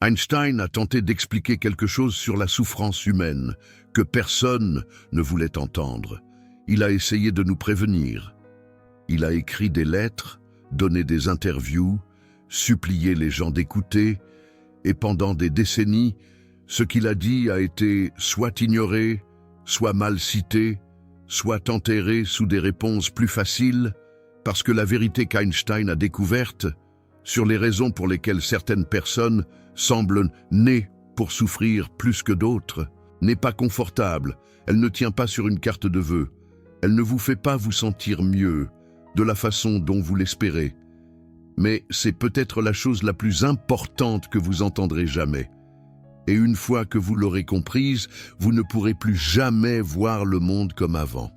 Einstein a tenté d'expliquer quelque chose sur la souffrance humaine que personne ne voulait entendre. Il a essayé de nous prévenir. Il a écrit des lettres, donné des interviews, supplié les gens d'écouter, et pendant des décennies, ce qu'il a dit a été soit ignoré, soit mal cité, soit enterré sous des réponses plus faciles, parce que la vérité qu'Einstein a découverte, sur les raisons pour lesquelles certaines personnes semblent nées pour souffrir plus que d'autres, n'est pas confortable, elle ne tient pas sur une carte de vœux, elle ne vous fait pas vous sentir mieux, de la façon dont vous l'espérez. Mais c'est peut-être la chose la plus importante que vous entendrez jamais. Et une fois que vous l'aurez comprise, vous ne pourrez plus jamais voir le monde comme avant.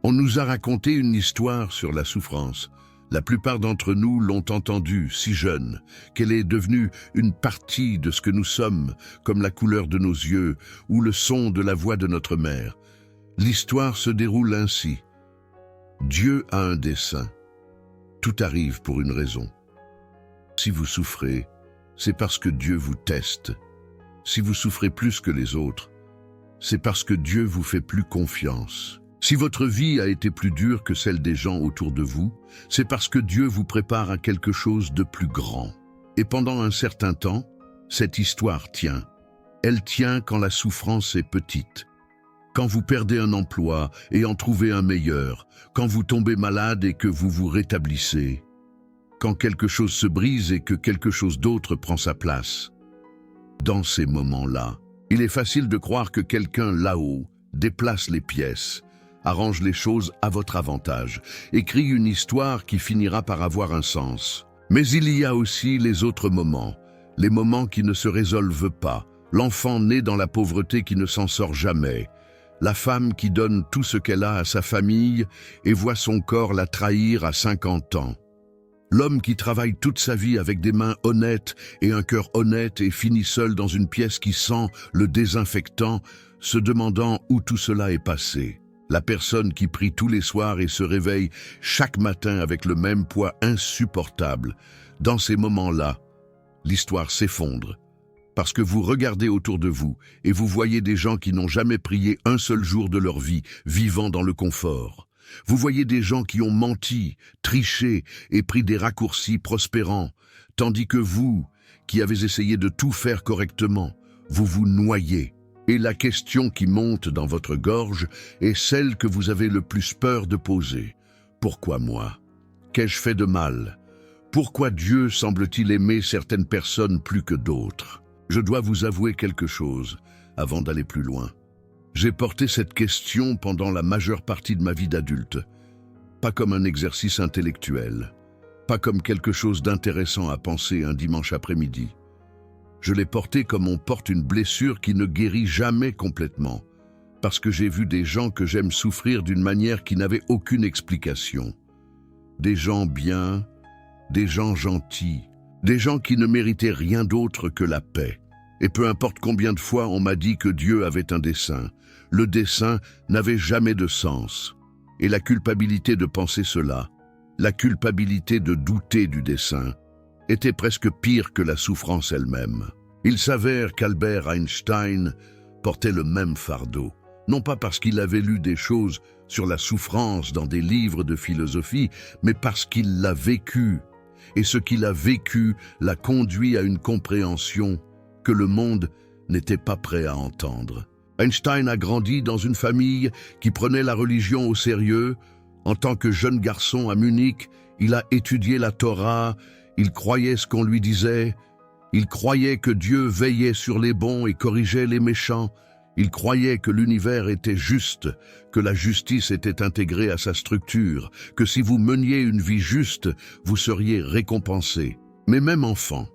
On nous a raconté une histoire sur la souffrance. La plupart d'entre nous l'ont entendue si jeune, qu'elle est devenue une partie de ce que nous sommes, comme la couleur de nos yeux ou le son de la voix de notre mère. L'histoire se déroule ainsi. Dieu a un dessein. Tout arrive pour une raison. Si vous souffrez, c'est parce que Dieu vous teste. Si vous souffrez plus que les autres, c'est parce que Dieu vous fait plus confiance. Si votre vie a été plus dure que celle des gens autour de vous, c'est parce que Dieu vous prépare à quelque chose de plus grand. Et pendant un certain temps, cette histoire tient. Elle tient quand la souffrance est petite. Quand vous perdez un emploi et en trouvez un meilleur, quand vous tombez malade et que vous vous rétablissez, quand quelque chose se brise et que quelque chose d'autre prend sa place. Dans ces moments-là, il est facile de croire que quelqu'un là-haut déplace les pièces, arrange les choses à votre avantage, écrit une histoire qui finira par avoir un sens. Mais il y a aussi les autres moments, les moments qui ne se résolvent pas, l'enfant né dans la pauvreté qui ne s'en sort jamais, la femme qui donne tout ce qu'elle a à sa famille et voit son corps la trahir à 50 ans. L'homme qui travaille toute sa vie avec des mains honnêtes et un cœur honnête et finit seul dans une pièce qui sent le désinfectant, se demandant où tout cela est passé. La personne qui prie tous les soirs et se réveille chaque matin avec le même poids insupportable. Dans ces moments-là, l'histoire s'effondre. Parce que vous regardez autour de vous et vous voyez des gens qui n'ont jamais prié un seul jour de leur vie, vivant dans le confort. Vous voyez des gens qui ont menti, triché et pris des raccourcis prospérants, tandis que vous, qui avez essayé de tout faire correctement, vous vous noyez. Et la question qui monte dans votre gorge est celle que vous avez le plus peur de poser. Pourquoi moi? Qu'ai-je fait de mal? Pourquoi Dieu semble-t-il aimer certaines personnes plus que d'autres? Je dois vous avouer quelque chose avant d'aller plus loin. J'ai porté cette question pendant la majeure partie de ma vie d'adulte, pas comme un exercice intellectuel, pas comme quelque chose d'intéressant à penser un dimanche après-midi. Je l'ai porté comme on porte une blessure qui ne guérit jamais complètement, parce que j'ai vu des gens que j'aime souffrir d'une manière qui n'avait aucune explication. Des gens bien, des gens gentils, des gens qui ne méritaient rien d'autre que la paix. Et peu importe combien de fois on m'a dit que Dieu avait un dessein, le dessein n'avait jamais de sens. Et la culpabilité de penser cela, la culpabilité de douter du dessein, était presque pire que la souffrance elle-même. Il s'avère qu'Albert Einstein portait le même fardeau, non pas parce qu'il avait lu des choses sur la souffrance dans des livres de philosophie, mais parce qu'il l'a vécu. Et ce qu'il a vécu l'a conduit à une compréhension que le monde n'était pas prêt à entendre. Einstein a grandi dans une famille qui prenait la religion au sérieux. En tant que jeune garçon à Munich, il a étudié la Torah, il croyait ce qu'on lui disait, il croyait que Dieu veillait sur les bons et corrigeait les méchants, il croyait que l'univers était juste, que la justice était intégrée à sa structure, que si vous meniez une vie juste, vous seriez récompensé. Mais même enfant,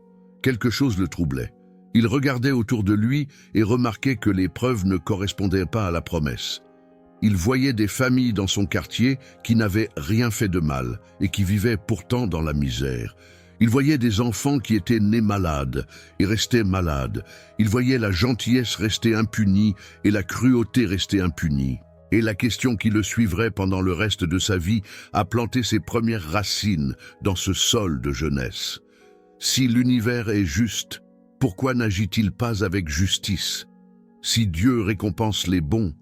quelque chose le troublait. Il regardait autour de lui et remarquait que les preuves ne correspondaient pas à la promesse. Il voyait des familles dans son quartier qui n'avaient rien fait de mal et qui vivaient pourtant dans la misère. Il voyait des enfants qui étaient nés malades et restaient malades. Il voyait la gentillesse rester impunie et la cruauté rester impunie. Et la question qui le suivrait pendant le reste de sa vie a planté ses premières racines dans ce sol de jeunesse. Si l'univers est juste, Pourquoi n'agit-il pas avec justice? Si Dieu récompense les bons,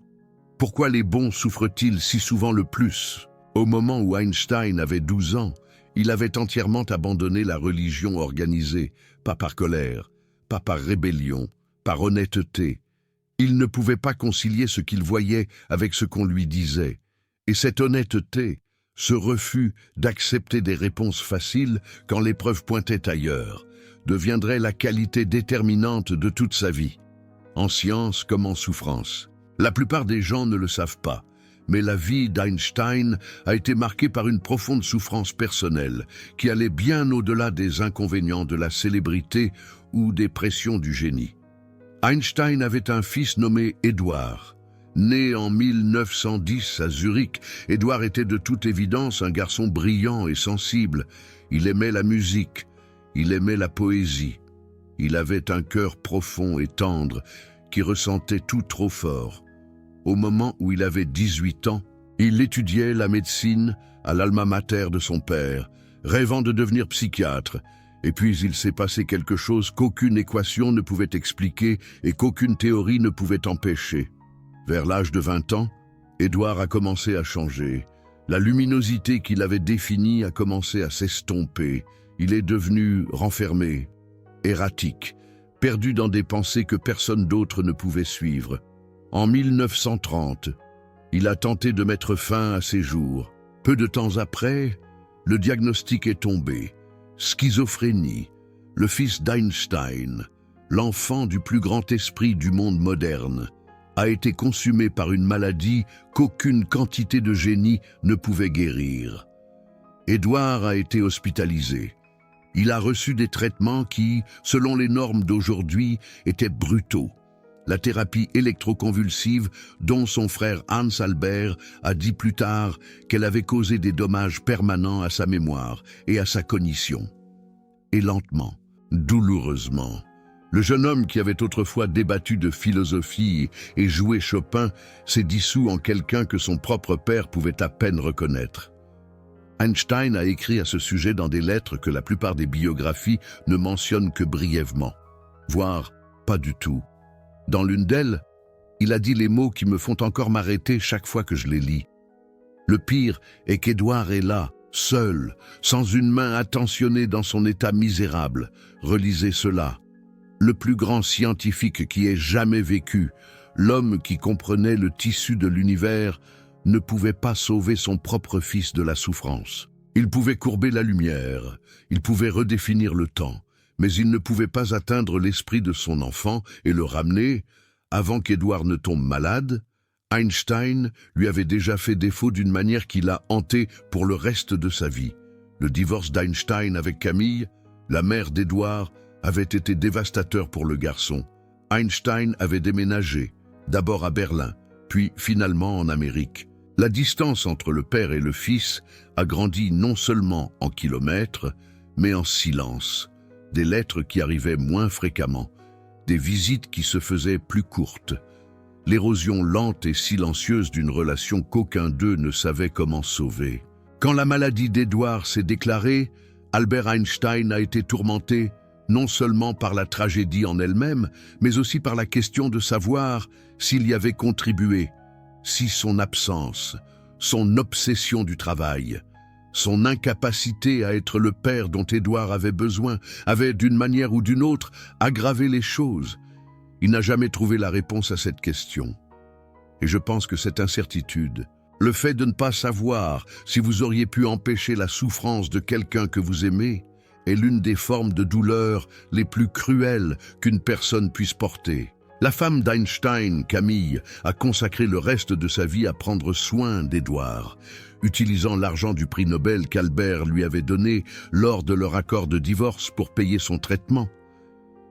pourquoi les bons souffrent-ils si souvent le plus? Au moment où Einstein avait 12 ans, il avait entièrement abandonné la religion organisée, pas par colère, pas par rébellion, par honnêteté. Il ne pouvait pas concilier ce qu'il voyait avec ce qu'on lui disait. Et cette honnêteté, ce refus d'accepter des réponses faciles quand l'épreuve pointait ailleurs, deviendrait la qualité déterminante de toute sa vie, en science comme en souffrance. La plupart des gens ne le savent pas, mais la vie d'Einstein a été marquée par une profonde souffrance personnelle qui allait bien au-delà des inconvénients de la célébrité ou des pressions du génie. Einstein avait un fils nommé Édouard. Né en 1910 à Zurich, Édouard était de toute évidence un garçon brillant et sensible. Il aimait la musique, il aimait la poésie. Il avait un cœur profond et tendre qui ressentait tout trop fort. Au moment où il avait 18 ans, il étudiait la médecine à l'alma mater de son père, rêvant de devenir psychiatre. Et puis il s'est passé quelque chose qu'aucune équation ne pouvait expliquer et qu'aucune théorie ne pouvait empêcher. Vers l'âge de 20 ans, Édouard a commencé à changer. La luminosité qu'il avait définie a commencé à s'estomper. Il est devenu renfermé, erratique, perdu dans des pensées que personne d'autre ne pouvait suivre. En 1930, il a tenté de mettre fin à ses jours. Peu de temps après, le diagnostic est tombé. Schizophrénie, le fils d'Einstein, l'enfant du plus grand esprit du monde moderne, a été consumé par une maladie qu'aucune quantité de génie ne pouvait guérir. Édouard a été hospitalisé. Il a reçu des traitements qui, selon les normes d'aujourd'hui, étaient brutaux. La thérapie électroconvulsive dont son frère Hans Albert a dit plus tard qu'elle avait causé des dommages permanents à sa mémoire et à sa cognition. Et lentement, douloureusement, le jeune homme qui avait autrefois débattu de philosophie et joué Chopin s'est dissous en quelqu'un que son propre père pouvait à peine reconnaître. Einstein a écrit à ce sujet dans des lettres que la plupart des biographies ne mentionnent que brièvement, voire pas du tout. Dans l'une d'elles, il a dit les mots qui me font encore m'arrêter chaque fois que je les lis. Le pire est qu'Édouard est là, seul, sans une main attentionnée dans son état misérable. Relisez cela. Le plus grand scientifique qui ait jamais vécu, l'homme qui comprenait le tissu de l'univers, ne pouvait pas sauver son propre fils de la souffrance. Il pouvait courber la lumière, il pouvait redéfinir le temps, mais il ne pouvait pas atteindre l'esprit de son enfant et le ramener. Avant qu'Édouard ne tombe malade, Einstein lui avait déjà fait défaut d'une manière qui l'a hanté pour le reste de sa vie. Le divorce d'Einstein avec Camille, la mère d'Édouard, avait été dévastateur pour le garçon. Einstein avait déménagé, d'abord à Berlin, puis finalement en Amérique. La distance entre le père et le fils a grandi non seulement en kilomètres, mais en silence. Des lettres qui arrivaient moins fréquemment, des visites qui se faisaient plus courtes. L'érosion lente et silencieuse d'une relation qu'aucun d'eux ne savait comment sauver. Quand la maladie d'Édouard s'est déclarée, Albert Einstein a été tourmenté non seulement par la tragédie en elle-même, mais aussi par la question de savoir s'il y avait contribué, si son absence, son obsession du travail, son incapacité à être le père dont Édouard avait besoin, avait d'une manière ou d'une autre aggravé les choses. Il n'a jamais trouvé la réponse à cette question. Et je pense que cette incertitude, le fait de ne pas savoir si vous auriez pu empêcher la souffrance de quelqu'un que vous aimez, est l'une des formes de douleur les plus cruelles qu'une personne puisse porter. La femme d'Einstein, Camille, a consacré le reste de sa vie à prendre soin d'Édouard, utilisant l'argent du prix Nobel qu'Albert lui avait donné lors de leur accord de divorce pour payer son traitement.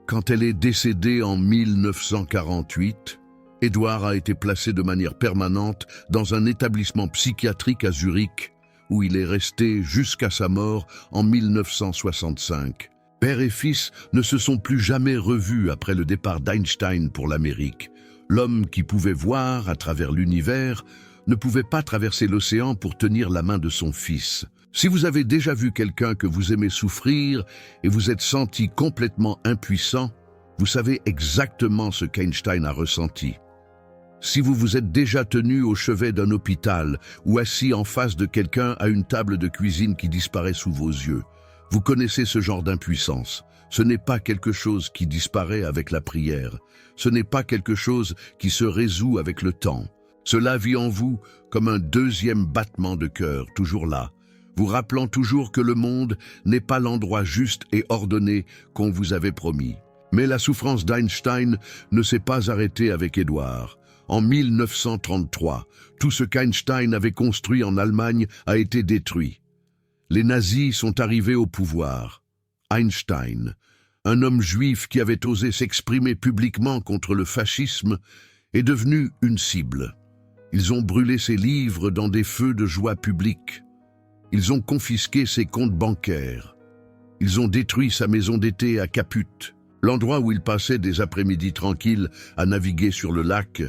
Quand elle est décédée en 1948, Édouard a été placé de manière permanente dans un établissement psychiatrique à Zurich, où il est resté jusqu'à sa mort en 1965. Père et fils ne se sont plus jamais revus après le départ d'Einstein pour l'Amérique. L'homme qui pouvait voir à travers l'univers ne pouvait pas traverser l'océan pour tenir la main de son fils. Si vous avez déjà vu quelqu'un que vous aimez souffrir et vous êtes senti complètement impuissant, vous savez exactement ce qu'Einstein a ressenti. Si vous vous êtes déjà tenu au chevet d'un hôpital ou assis en face de quelqu'un à une table de cuisine qui disparaît sous vos yeux, vous connaissez ce genre d'impuissance. Ce n'est pas quelque chose qui disparaît avec la prière. Ce n'est pas quelque chose qui se résout avec le temps. Cela vit en vous comme un deuxième battement de cœur, toujours là, vous rappelant toujours que le monde n'est pas l'endroit juste et ordonné qu'on vous avait promis. Mais la souffrance d'Einstein ne s'est pas arrêtée avec Édouard. En 1933, tout ce qu'Einstein avait construit en Allemagne a été détruit. Les nazis sont arrivés au pouvoir. Einstein, un homme juif qui avait osé s'exprimer publiquement contre le fascisme, est devenu une cible. Ils ont brûlé ses livres dans des feux de joie publics. Ils ont confisqué ses comptes bancaires. Ils ont détruit sa maison d'été à Caput, l'endroit où il passait des après-midi tranquilles à naviguer sur le lac.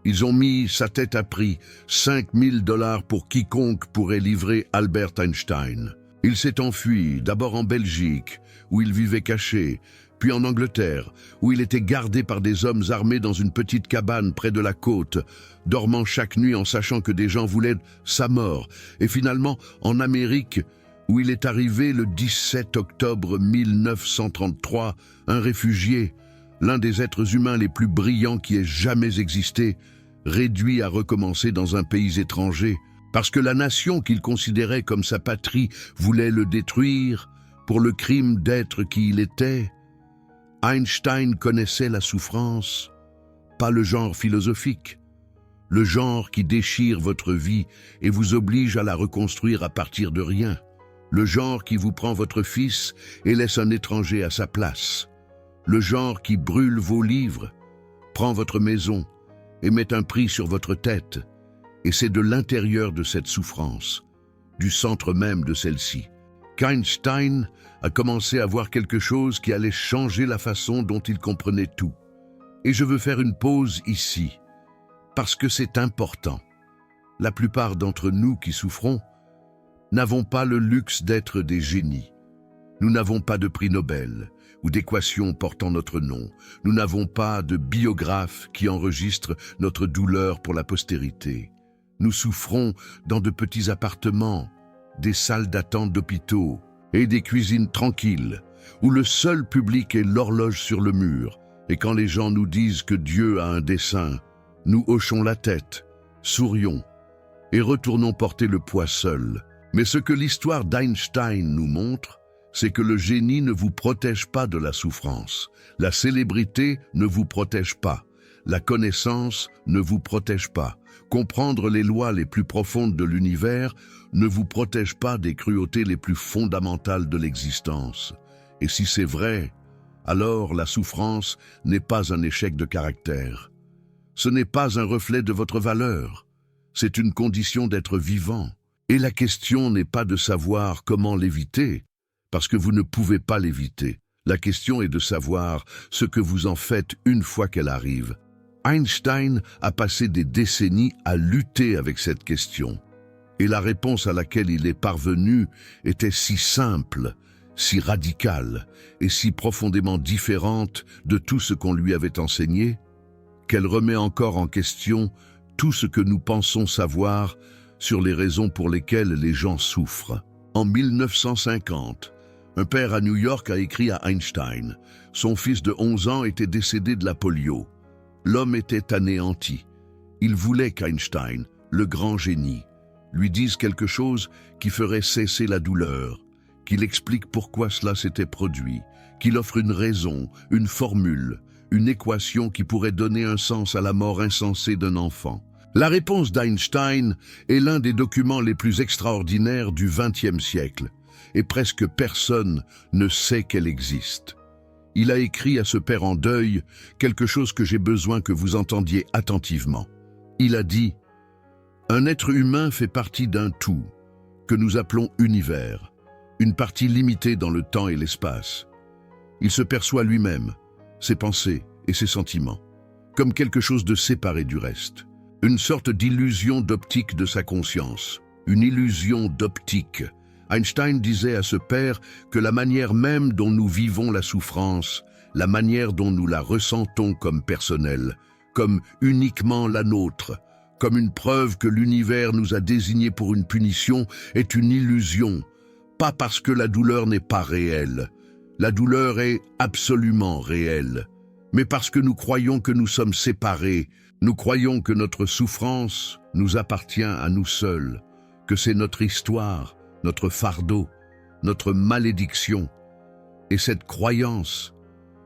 Ils ont mis sa tête à prix, 5 000 $ pour quiconque pourrait livrer Albert Einstein. Il s'est enfui, d'abord en Belgique, où il vivait caché, puis en Angleterre, où il était gardé par des hommes armés dans une petite cabane près de la côte, dormant chaque nuit en sachant que des gens voulaient sa mort, et finalement en Amérique, où il est arrivé le 17 octobre 1933, un réfugié, l'un des êtres humains les plus brillants qui ait jamais existé, réduit à recommencer dans un pays étranger, parce que la nation qu'il considérait comme sa patrie voulait le détruire pour le crime d'être qui il était. Einstein connaissait la souffrance, pas le genre philosophique, le genre qui déchire votre vie et vous oblige à la reconstruire à partir de rien, le genre qui vous prend votre fils et laisse un étranger à sa place, le genre qui brûle vos livres, prend votre maison et met un prix sur votre tête. Et c'est de l'intérieur de cette souffrance, du centre même de celle-ci, qu'Einstein a commencé à voir quelque chose qui allait changer la façon dont il comprenait tout. Et je veux faire une pause ici, parce que c'est important. La plupart d'entre nous qui souffrons n'avons pas le luxe d'être des génies. Nous n'avons pas de prix Nobel ou d'équation portant notre nom. Nous n'avons pas de biographe qui enregistre notre douleur pour la postérité. Nous souffrons dans de petits appartements, des salles d'attente d'hôpitaux et des cuisines tranquilles, où le seul public est l'horloge sur le mur. Et quand les gens nous disent que Dieu a un dessein, nous hochons la tête, sourions et retournons porter le poids seuls. Mais ce que l'histoire d'Einstein nous montre, c'est que le génie ne vous protège pas de la souffrance. La célébrité ne vous protège pas. La connaissance ne vous protège pas. Comprendre les lois les plus profondes de l'univers ne vous protège pas des cruautés les plus fondamentales de l'existence. Et si c'est vrai, alors la souffrance n'est pas un échec de caractère. Ce n'est pas un reflet de votre valeur. C'est une condition d'être vivant. Et la question n'est pas de savoir comment l'éviter, parce que vous ne pouvez pas l'éviter. La question est de savoir ce que vous en faites une fois qu'elle arrive. Einstein a passé des décennies à lutter avec cette question. Et la réponse à laquelle il est parvenu était si simple, si radicale et si profondément différente de tout ce qu'on lui avait enseigné, qu'elle remet encore en question tout ce que nous pensons savoir sur les raisons pour lesquelles les gens souffrent. En 1950, un père à New York a écrit à Einstein. Son fils de 11 ans était décédé de la polio. L'homme était anéanti. Il voulait qu'Einstein, le grand génie, lui dise quelque chose qui ferait cesser la douleur, qu'il explique pourquoi cela s'était produit, qu'il offre une raison, une formule, une équation qui pourrait donner un sens à la mort insensée d'un enfant. La réponse d'Einstein est l'un des documents les plus extraordinaires du XXe siècle, et presque personne ne sait qu'elle existe. Il a écrit à ce père en deuil quelque chose que j'ai besoin que vous entendiez attentivement. Il a dit « Un être humain fait partie d'un tout, que nous appelons univers, une partie limitée dans le temps et l'espace. Il se perçoit lui-même, ses pensées et ses sentiments, comme quelque chose de séparé du reste. Une sorte d'illusion d'optique de sa conscience, une illusion d'optique. » Einstein disait à ce père que la manière même dont nous vivons la souffrance, la manière dont nous la ressentons comme personnelle, comme uniquement la nôtre, comme une preuve que l'univers nous a désignés pour une punition, est une illusion, pas parce que la douleur n'est pas réelle. La douleur est absolument réelle, mais parce que nous croyons que nous sommes séparés, nous croyons que notre souffrance nous appartient à nous seuls, que c'est notre histoire, notre fardeau, notre malédiction. Et cette croyance,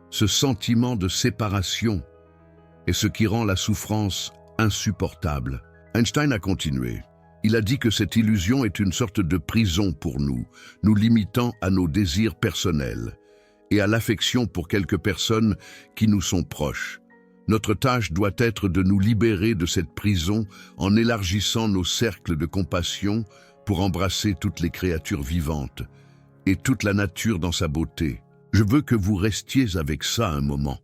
ce sentiment de séparation, est ce qui rend la souffrance insupportable. Einstein a continué. Il a dit que cette illusion est une sorte de prison pour nous, nous limitant à nos désirs personnels et à l'affection pour quelques personnes qui nous sont proches. Notre tâche doit être de nous libérer de cette prison en élargissant nos cercles de compassion pour embrasser toutes les créatures vivantes et toute la nature dans sa beauté. Je veux que vous restiez avec ça un moment,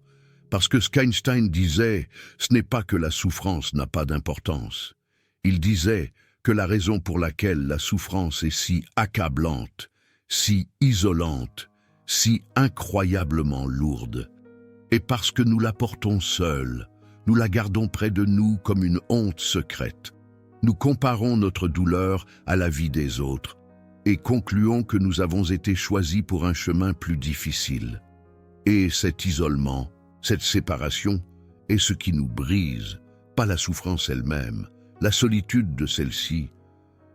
parce que ce qu'Einstein disait, ce n'est pas que la souffrance n'a pas d'importance. Il disait que la raison pour laquelle la souffrance est si accablante, si isolante, si incroyablement lourde, est parce que nous la portons seuls, nous la gardons près de nous comme une honte secrète. Nous comparons notre douleur à la vie des autres et concluons que nous avons été choisis pour un chemin plus difficile. Et cet isolement, cette séparation, est ce qui nous brise, pas la souffrance elle-même, la solitude de celle-ci.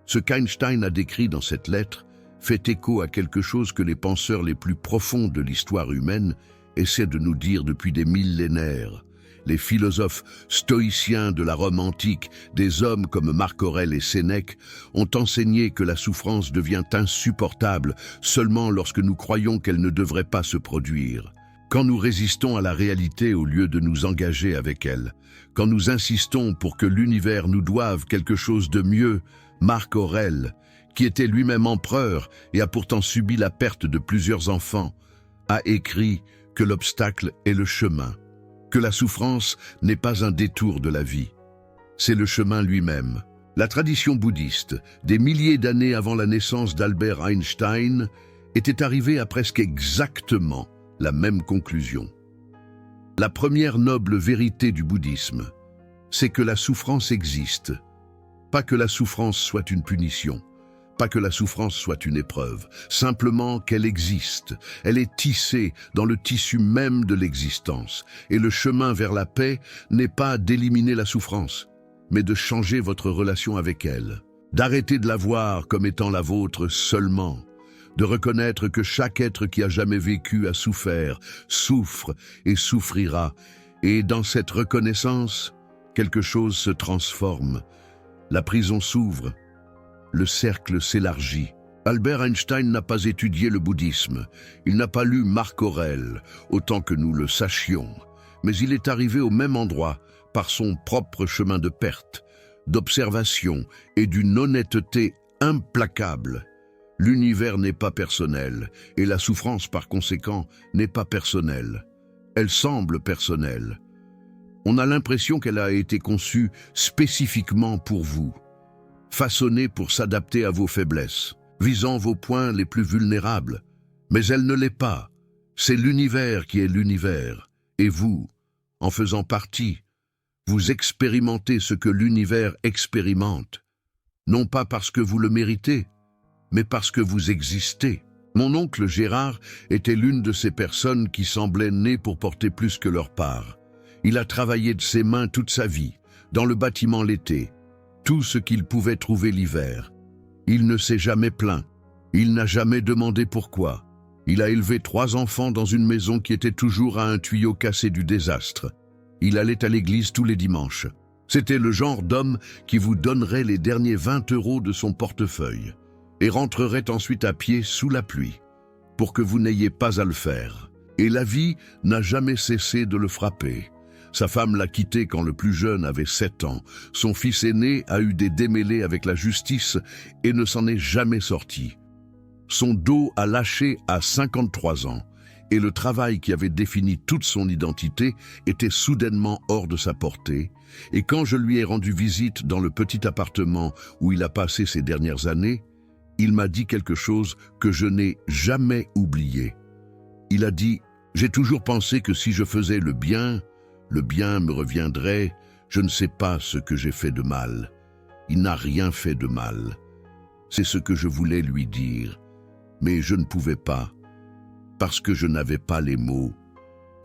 Ce qu'Einstein a décrit dans cette lettre fait écho à quelque chose que les penseurs les plus profonds de l'histoire humaine essaient de nous dire depuis des millénaires. Les philosophes stoïciens de la Rome antique, des hommes comme Marc Aurèle et Sénèque, ont enseigné que la souffrance devient insupportable seulement lorsque nous croyons qu'elle ne devrait pas se produire. Quand nous résistons à la réalité au lieu de nous engager avec elle, quand nous insistons pour que l'univers nous doive quelque chose de mieux, Marc Aurèle, qui était lui-même empereur et a pourtant subi la perte de plusieurs enfants, a écrit que l'obstacle est le chemin, que la souffrance n'est pas un détour de la vie, c'est le chemin lui-même. La tradition bouddhiste, des milliers d'années avant la naissance d'Albert Einstein, était arrivée à presque exactement la même conclusion. La première noble vérité du bouddhisme, c'est que la souffrance existe, pas que la souffrance soit une punition, pas que la souffrance soit une épreuve, simplement qu'elle existe, elle est tissée dans le tissu même de l'existence, et le chemin vers la paix n'est pas d'éliminer la souffrance, mais de changer votre relation avec elle, d'arrêter de la voir comme étant la vôtre seulement, de reconnaître que chaque être qui a jamais vécu a souffert, souffre et souffrira, et dans cette reconnaissance, quelque chose se transforme, la prison s'ouvre, le cercle s'élargit. Albert Einstein n'a pas étudié le bouddhisme, il n'a pas lu Marc Aurèle, autant que nous le sachions, mais il est arrivé au même endroit par son propre chemin de perte, d'observation et d'une honnêteté implacable. L'univers n'est pas personnel, et la souffrance par conséquent n'est pas personnelle. Elle semble personnelle. On a l'impression qu'elle a été conçue spécifiquement pour vous, façonnée pour s'adapter à vos faiblesses, visant vos points les plus vulnérables. Mais elle ne l'est pas. C'est l'univers qui est l'univers. Et vous, en faisant partie, vous expérimentez ce que l'univers expérimente. Non pas parce que vous le méritez, mais parce que vous existez. Mon oncle Gérard était l'une de ces personnes qui semblaient nées pour porter plus que leur part. Il a travaillé de ses mains toute sa vie, dans le bâtiment l'été, tout ce qu'il pouvait trouver l'hiver. Il ne s'est jamais plaint, il n'a jamais demandé pourquoi. Il a élevé 3 enfants dans une maison qui était toujours à un tuyau cassé du désastre. Il allait à l'église tous les dimanches. C'était le genre d'homme qui vous donnerait les derniers 20 € de son portefeuille et rentrerait ensuite à pied sous la pluie, pour que vous n'ayez pas à le faire. Et la vie n'a jamais cessé de le frapper. Sa femme l'a quitté quand le plus jeune avait 7 ans. Son fils aîné a eu des démêlés avec la justice et ne s'en est jamais sorti. Son dos a lâché à 53 ans et le travail qui avait défini toute son identité était soudainement hors de sa portée. Et quand je lui ai rendu visite dans le petit appartement où il a passé ces dernières années, il m'a dit quelque chose que je n'ai jamais oublié. Il a dit J'ai toujours pensé que si je faisais le bien me reviendrait. Je ne sais pas ce que j'ai fait de mal. Il n'a rien fait de mal. C'est ce que je voulais lui dire, mais je ne pouvais pas, parce que je n'avais pas les mots.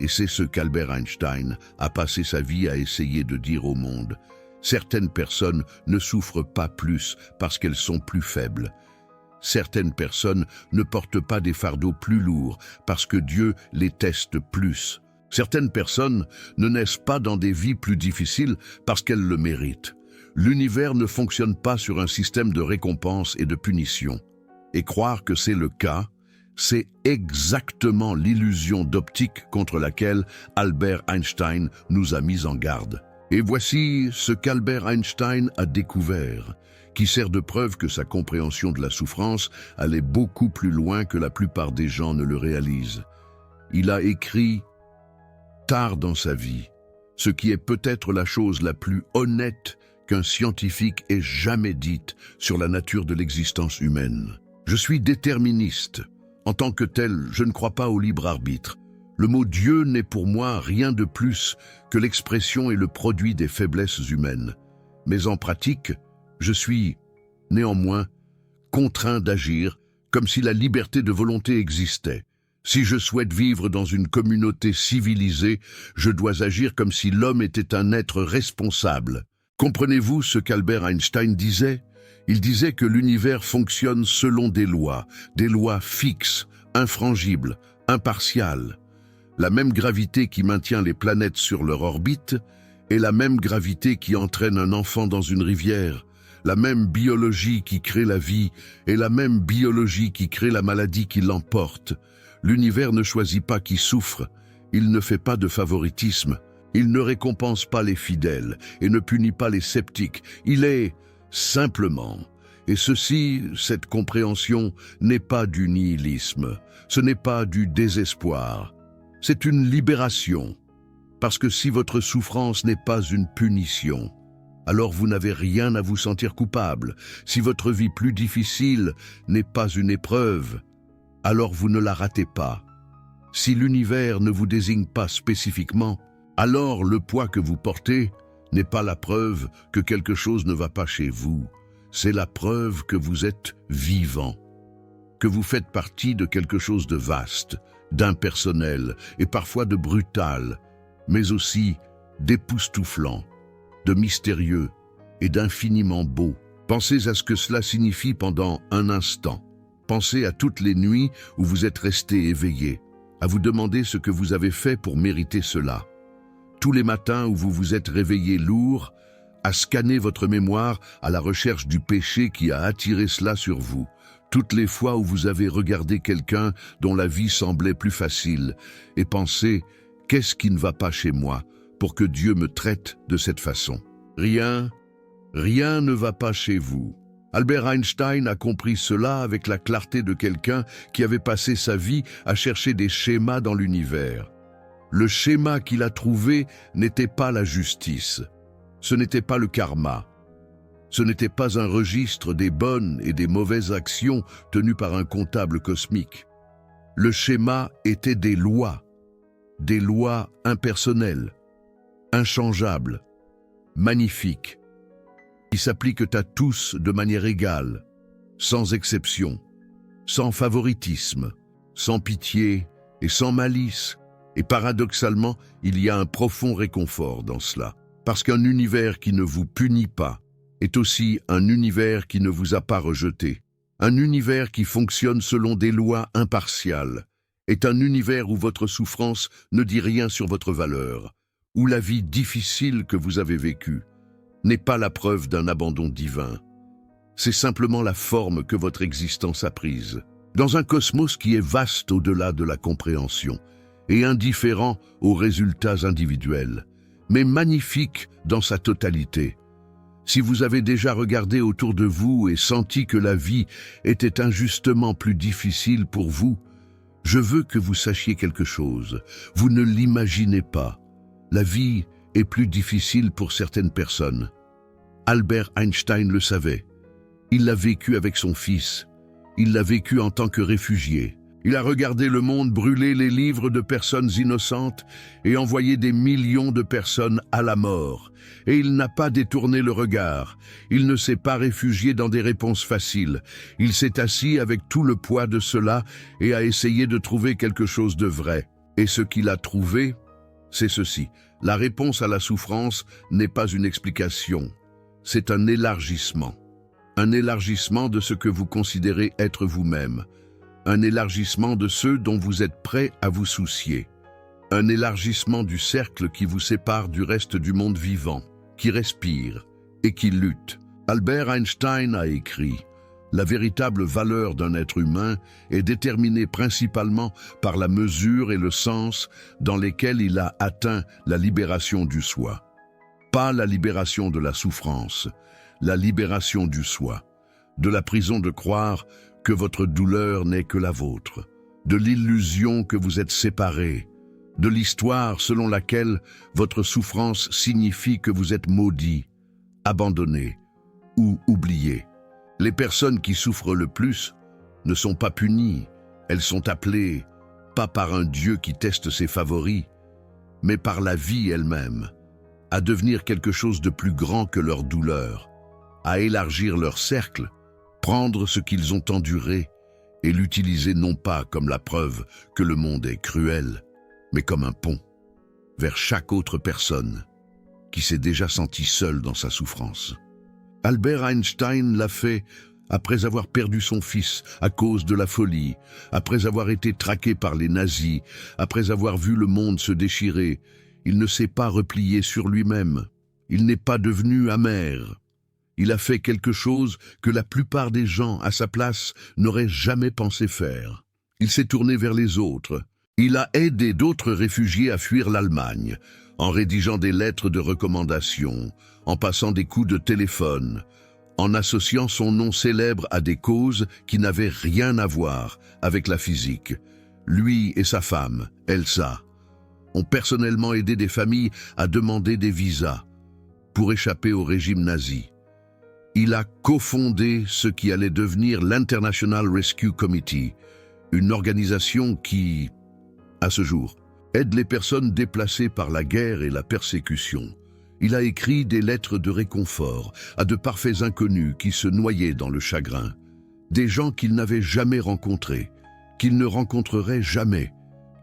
Et c'est ce qu'Albert Einstein a passé sa vie à essayer de dire au monde. Certaines personnes ne souffrent pas plus parce qu'elles sont plus faibles. Certaines personnes ne portent pas des fardeaux plus lourds parce que Dieu les teste plus. Certaines personnes ne naissent pas dans des vies plus difficiles parce qu'elles le méritent. L'univers ne fonctionne pas sur un système de récompense et de punition. Et croire que c'est le cas, c'est exactement l'illusion d'optique contre laquelle Albert Einstein nous a mis en garde. Et voici ce qu'Albert Einstein a découvert, qui sert de preuve que sa compréhension de la souffrance allait beaucoup plus loin que la plupart des gens ne le réalisent. Il a écrit tard dans sa vie, ce qui est peut-être la chose la plus honnête qu'un scientifique ait jamais dite sur la nature de l'existence humaine. Je suis déterministe. En tant que tel, je ne crois pas au libre arbitre. Le mot Dieu n'est pour moi rien de plus que l'expression et le produit des faiblesses humaines. Mais en pratique, je suis, néanmoins, contraint d'agir comme si la liberté de volonté existait. Si je souhaite vivre dans une communauté civilisée, je dois agir comme si l'homme était un être responsable. Comprenez-vous ce qu'Albert Einstein disait ? Il disait que l'univers fonctionne selon des lois fixes, infrangibles, impartiales. La même gravité qui maintient les planètes sur leur orbite est la même gravité qui entraîne un enfant dans une rivière. La même biologie qui crée la vie est la même biologie qui crée la maladie qui l'emporte. L'univers ne choisit pas qui souffre, il ne fait pas de favoritisme, il ne récompense pas les fidèles et ne punit pas les sceptiques, il est simplement. Et cette compréhension n'est pas du nihilisme, ce n'est pas du désespoir, c'est une libération. Parce que si votre souffrance n'est pas une punition, alors vous n'avez rien à vous sentir coupable. Si votre vie plus difficile n'est pas une épreuve, alors vous ne la ratez pas. Si l'univers ne vous désigne pas spécifiquement, alors le poids que vous portez n'est pas la preuve que quelque chose ne va pas chez vous. C'est la preuve que vous êtes vivant, que vous faites partie de quelque chose de vaste, d'impersonnel et parfois de brutal, mais aussi d'époustouflant, de mystérieux et d'infiniment beau. Pensez à ce que cela signifie pendant un instant. Pensez à toutes les nuits où vous êtes resté éveillé, à vous demander ce que vous avez fait pour mériter cela. Tous les matins où vous vous êtes réveillé lourd, à scanner votre mémoire à la recherche du péché qui a attiré cela sur vous. Toutes les fois où vous avez regardé quelqu'un dont la vie semblait plus facile et pensé « Qu'est-ce qui ne va pas chez moi pour que Dieu me traite de cette façon ?» Rien ne va pas chez vous. Albert Einstein a compris cela avec la clarté de quelqu'un qui avait passé sa vie à chercher des schémas dans l'univers. Le schéma qu'il a trouvé n'était pas la justice, ce n'était pas le karma, ce n'était pas un registre des bonnes et des mauvaises actions tenues par un comptable cosmique. Le schéma était des lois impersonnelles, inchangeables, magnifiques, qui s'appliquent à tous de manière égale, sans exception, sans favoritisme, sans pitié et sans malice. Et paradoxalement, il y a un profond réconfort dans cela, parce qu'un univers qui ne vous punit pas est aussi un univers qui ne vous a pas rejeté. Un univers qui fonctionne selon des lois impartiales est un univers où votre souffrance ne dit rien sur votre valeur, où la vie difficile que vous avez vécue n'est pas la preuve d'un abandon divin. C'est simplement la forme que votre existence a prise. Dans un cosmos qui est vaste au-delà de la compréhension et indifférent aux résultats individuels, mais magnifique dans sa totalité. Si vous avez déjà regardé autour de vous et senti que la vie était injustement plus difficile pour vous, je veux que vous sachiez quelque chose. Vous ne l'imaginez pas. La vie est plus difficile pour certaines personnes. Albert Einstein le savait. Il l'a vécu avec son fils. Il l'a vécu en tant que réfugié. Il a regardé le monde brûler les livres de personnes innocentes et envoyer des millions de personnes à la mort. Et il n'a pas détourné le regard. Il ne s'est pas réfugié dans des réponses faciles. Il s'est assis avec tout le poids de cela et a essayé de trouver quelque chose de vrai. Et ce qu'il a trouvé, c'est ceci. La réponse à la souffrance n'est pas une explication. C'est un élargissement. Un élargissement de ce que vous considérez être vous-même. Un élargissement de ceux dont vous êtes prêt à vous soucier. Un élargissement du cercle qui vous sépare du reste du monde vivant, qui respire et qui lutte. Albert Einstein a écrit « La véritable valeur d'un être humain est déterminée principalement par la mesure et le sens dans lesquels il a atteint la libération du soi. Pas la libération de la souffrance, la libération du soi, de la prison de croire que votre douleur n'est que la vôtre, de l'illusion que vous êtes séparés, de l'histoire selon laquelle votre souffrance signifie que vous êtes maudit, abandonné ou oublié. Les personnes qui souffrent le plus ne sont pas punies, elles sont appelées, pas par un Dieu qui teste ses favoris, mais par la vie elle-même, à devenir quelque chose de plus grand que leur douleur, à élargir leur cercle, prendre ce qu'ils ont enduré et l'utiliser non pas comme la preuve que le monde est cruel, mais comme un pont vers chaque autre personne qui s'est déjà sentie seule dans sa souffrance. Albert Einstein l'a fait après avoir perdu son fils à cause de la folie, après avoir été traqué par les nazis, après avoir vu le monde se déchirer. Il ne s'est pas replié sur lui-même. Il n'est pas devenu amer. Il a fait quelque chose que la plupart des gens à sa place n'auraient jamais pensé faire. Il s'est tourné vers les autres. Il a aidé d'autres réfugiés à fuir l'Allemagne, en rédigeant des lettres de recommandation, en passant des coups de téléphone, en associant son nom célèbre à des causes qui n'avaient rien à voir avec la physique. Lui et sa femme, Elsa, ont personnellement aidé des familles à demander des visas pour échapper au régime nazi. Il a cofondé ce qui allait devenir l'International Rescue Committee, une organisation qui, à ce jour, aide les personnes déplacées par la guerre et la persécution. Il a écrit des lettres de réconfort à de parfaits inconnus qui se noyaient dans le chagrin, des gens qu'il n'avait jamais rencontrés, qu'il ne rencontrerait jamais,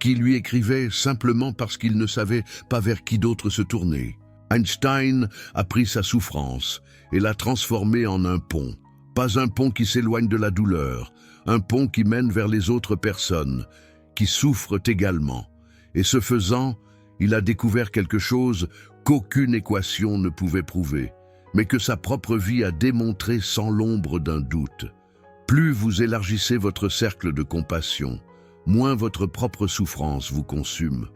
qui lui écrivaient simplement parce qu'il ne savait pas vers qui d'autre se tourner. Einstein a pris sa souffrance et l'a transformée en un pont. Pas un pont qui s'éloigne de la douleur, un pont qui mène vers les autres personnes, qui souffrent également. Et ce faisant, il a découvert quelque chose qu'aucune équation ne pouvait prouver, mais que sa propre vie a démontré sans l'ombre d'un doute. Plus vous élargissez votre cercle de compassion, moins votre propre souffrance vous consume.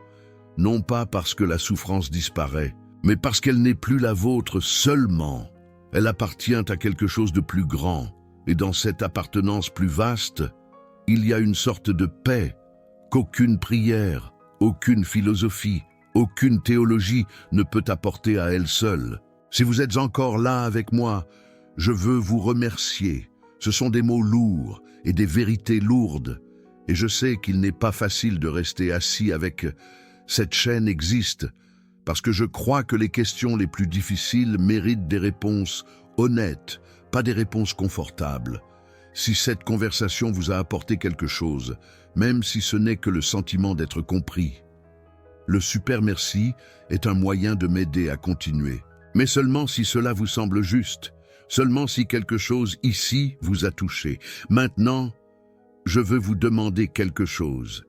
Non pas parce que la souffrance disparaît, mais parce qu'elle n'est plus la vôtre seulement. Elle appartient à quelque chose de plus grand, et dans cette appartenance plus vaste, il y a une sorte de paix qu'aucune prière, aucune philosophie, aucune théologie ne peut apporter à elle seule. Si vous êtes encore là avec moi, je veux vous remercier. Ce sont des mots lourds et des vérités lourdes, et je sais qu'il n'est pas facile de rester assis avec cette chaîne existe, parce que je crois que les questions les plus difficiles méritent des réponses honnêtes, pas des réponses confortables. Si cette conversation vous a apporté quelque chose, même si ce n'est que le sentiment d'être compris, le super merci est un moyen de m'aider à continuer. Mais seulement si cela vous semble juste, seulement si quelque chose ici vous a touché. Maintenant, je veux vous demander quelque chose.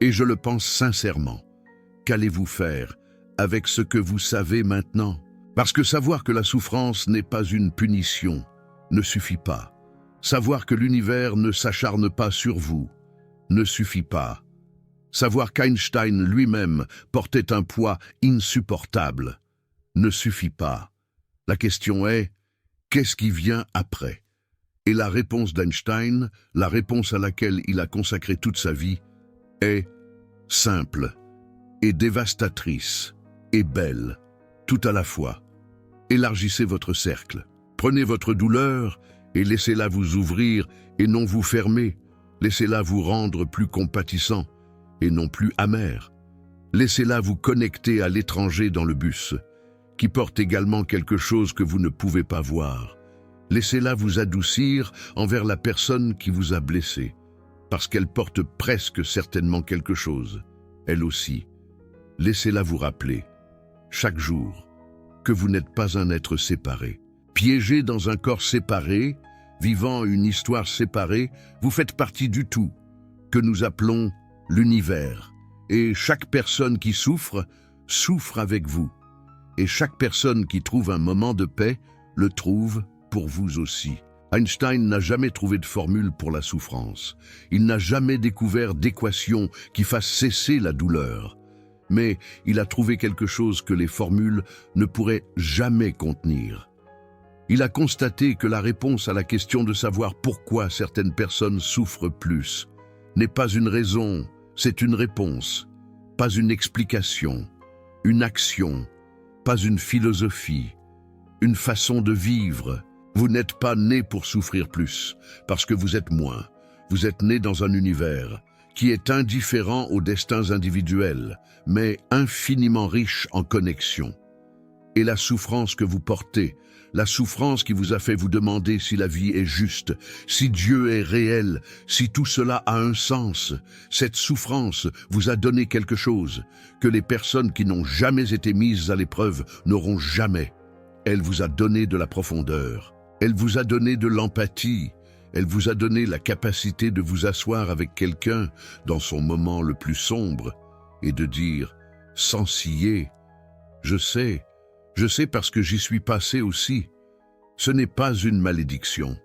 Et je le pense sincèrement. Qu'allez-vous faire avec ce que vous savez maintenant? Parce que savoir que la souffrance n'est pas une punition ne suffit pas. Savoir que l'univers ne s'acharne pas sur vous ne suffit pas. Savoir qu'Einstein lui-même portait un poids insupportable ne suffit pas. La question est, qu'est-ce qui vient après? Et la réponse d'Einstein, la réponse à laquelle il a consacré toute sa vie, est simple et dévastatrice et belle, tout à la fois. Élargissez votre cercle. Prenez votre douleur et laissez-la vous ouvrir et non vous fermer. Laissez-la vous rendre plus compatissant et non plus amer. Laissez-la vous connecter à l'étranger dans le bus, qui porte également quelque chose que vous ne pouvez pas voir. Laissez-la vous adoucir envers la personne qui vous a blessé, parce qu'elle porte presque certainement quelque chose, elle aussi. Laissez-la vous rappeler, chaque jour, que vous n'êtes pas un être séparé. Piégé dans un corps séparé, vivant une histoire séparée, vous faites partie du tout, que nous appelons l'univers. Et chaque personne qui souffre, souffre avec vous. Et chaque personne qui trouve un moment de paix, le trouve pour vous aussi. Einstein n'a jamais trouvé de formule pour la souffrance. Il n'a jamais découvert d'équation qui fasse cesser la douleur. Mais il a trouvé quelque chose que les formules ne pourraient jamais contenir. Il a constaté que la réponse à la question de savoir pourquoi certaines personnes souffrent plus n'est pas une raison, c'est une réponse, pas une explication, une action, pas une philosophie, une façon de vivre. Vous n'êtes pas né pour souffrir plus, parce que vous êtes moins. Vous êtes né dans un univers qui est indifférent aux destins individuels, mais infiniment riche en connexions. Et la souffrance que vous portez, la souffrance qui vous a fait vous demander si la vie est juste, si Dieu est réel, si tout cela a un sens, cette souffrance vous a donné quelque chose que les personnes qui n'ont jamais été mises à l'épreuve n'auront jamais. Elle vous a donné de la profondeur, elle vous a donné de l'empathie, elle vous a donné la capacité de vous asseoir avec quelqu'un dans son moment le plus sombre et de dire, sans ciller, je sais parce que j'y suis passé aussi. Ce n'est pas une malédiction,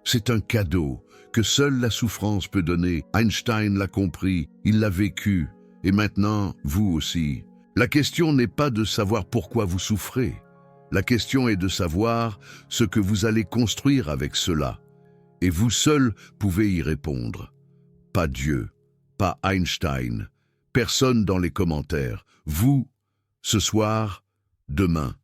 c'est un cadeau que seule la souffrance peut donner. Einstein l'a compris, il l'a vécu, et maintenant, vous aussi. La question n'est pas de savoir pourquoi vous souffrez. La question est de savoir ce que vous allez construire avec cela. Et vous seul pouvez y répondre. Pas Dieu, pas Einstein, personne dans les commentaires. Vous, ce soir, demain.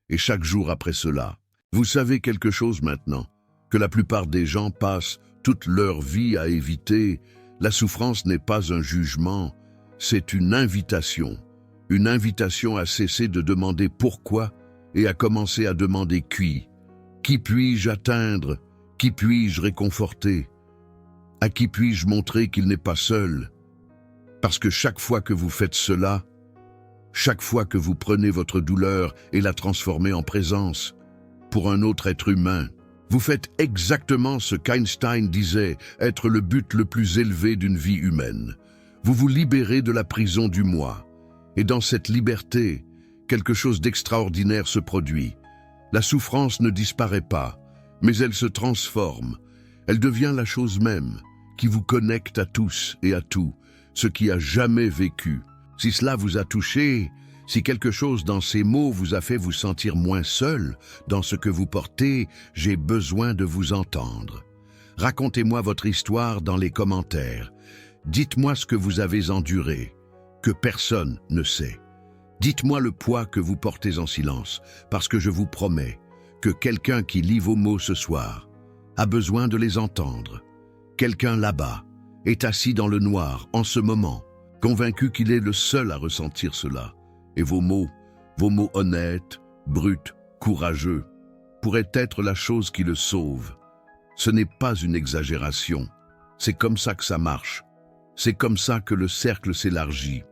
Et chaque jour après cela. Vous savez quelque chose maintenant, que la plupart des gens passent toute leur vie à éviter. La souffrance n'est pas un jugement, c'est une invitation à cesser de demander pourquoi et à commencer à demander qui. Qui puis-je atteindre? Qui puis-je réconforter? À qui puis-je montrer qu'il n'est pas seul? Parce que chaque fois que vous faites cela, chaque fois que vous prenez votre douleur et la transformez en présence pour un autre être humain, vous faites exactement ce qu'Einstein disait être le but le plus élevé d'une vie humaine. Vous vous libérez de la prison du moi. Et dans cette liberté, quelque chose d'extraordinaire se produit. La souffrance ne disparaît pas, mais elle se transforme. Elle devient la chose même qui vous connecte à tous et à tout, ce qui a jamais vécu. Si cela vous a touché, si quelque chose dans ces mots vous a fait vous sentir moins seul dans ce que vous portez, j'ai besoin de vous entendre. Racontez-moi votre histoire dans les commentaires. Dites-moi ce que vous avez enduré, que personne ne sait. Dites-moi le poids que vous portez en silence, parce que je vous promets que quelqu'un qui lit vos mots ce soir a besoin de les entendre. Quelqu'un là-bas est assis dans le noir en ce moment, convaincu qu'il est le seul à ressentir cela. Et vos mots honnêtes, bruts, courageux, pourraient être la chose qui le sauve. Ce n'est pas une exagération. C'est comme ça que ça marche. C'est comme ça que le cercle s'élargit.